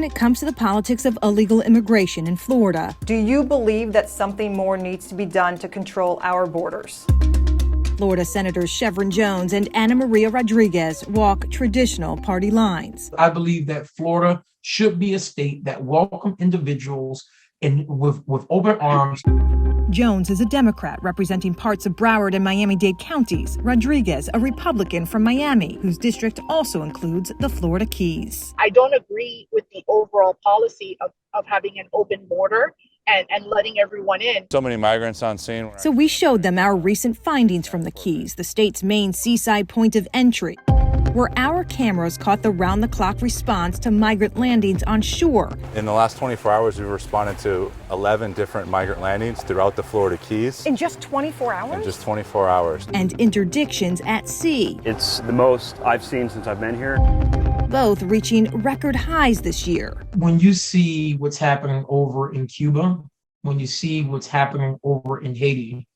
when it comes to the politics of illegal immigration in Florida. Do you believe that something more needs to be done to control our borders? Florida Senators Chevron Jones and Ana Maria Rodriguez walk traditional party lines. I believe that Florida should be a state that welcomes individuals with open arms. Jones is a Democrat representing parts of Broward and Miami-Dade counties. Rodriguez, a Republican from Miami, whose district also includes the Florida Keys. I don't agree with the overall policy of having an open border and letting everyone in. So many migrants on scene. So we showed them our recent findings from the Keys, the state's main seaside point of entry, where our cameras caught the round-the-clock response to migrant landings on shore. In the last 24 hours, we've responded to 11 different migrant landings throughout the Florida Keys. In just 24 hours? In just 24 hours. And interdictions at sea. It's the most I've seen since I've been here. Both reaching record highs this year. When you see what's happening over in Cuba, when you see what's happening over in Haiti,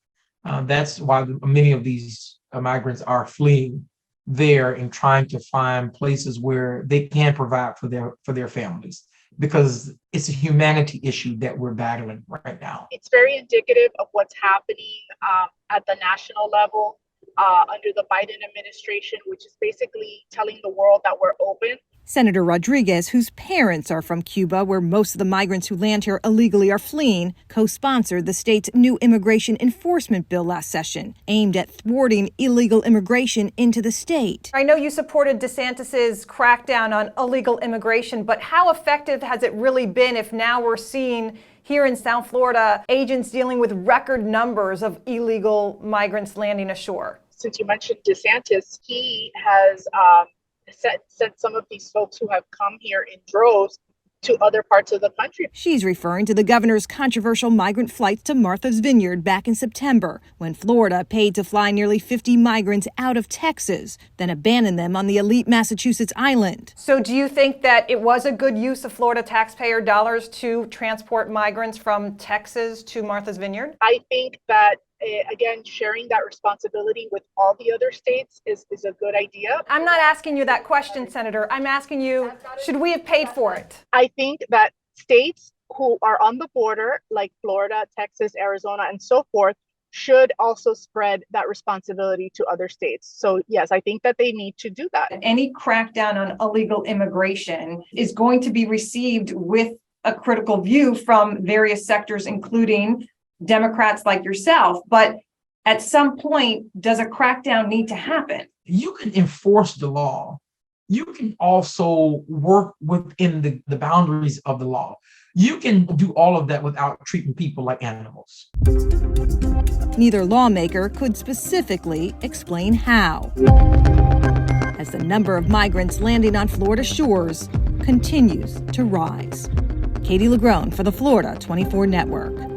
that's why many of these migrants are fleeing there and trying to find places where they can provide for their families, because it's a humanity issue that we're battling right now. It's very indicative of what's happening at the national level under the Biden administration, which is basically telling the world that we're open. Senator Rodriguez, whose parents are from Cuba, where most of the migrants who land here illegally are fleeing, co-sponsored the state's new immigration enforcement bill last session, aimed at thwarting illegal immigration into the state. I know you supported DeSantis's crackdown on illegal immigration, but how effective has it really been if now we're seeing here in South Florida agents dealing with record numbers of illegal migrants landing ashore? Since you mentioned DeSantis, he has sent some of these folks who have come here in droves to other parts of the country. She's referring to the governor's controversial migrant flights to Martha's Vineyard back in September, when Florida paid to fly nearly 50 migrants out of Texas, then abandoned them on the elite Massachusetts island. So do you think that it was a good use of Florida taxpayer dollars to transport migrants from Texas to Martha's Vineyard? I think that again, sharing that responsibility with all the other states is a good idea. I'm not asking you that question, Senator. I'm asking you, should we have paid for it? I think that states who are on the border, like Florida, Texas, Arizona, and so forth, should also spread that responsibility to other states. So yes, I think that they need to do that. Any crackdown on illegal immigration is going to be received with a critical view from various sectors, including Democrats like yourself. But at some point, does a crackdown need to happen? You can enforce the law. You can also work within the boundaries of the law. You can do all of that without treating people like animals. Neither lawmaker could specifically explain how, as the number of migrants landing on Florida shores continues to rise. Katie LaGrone for the Florida 24 Network.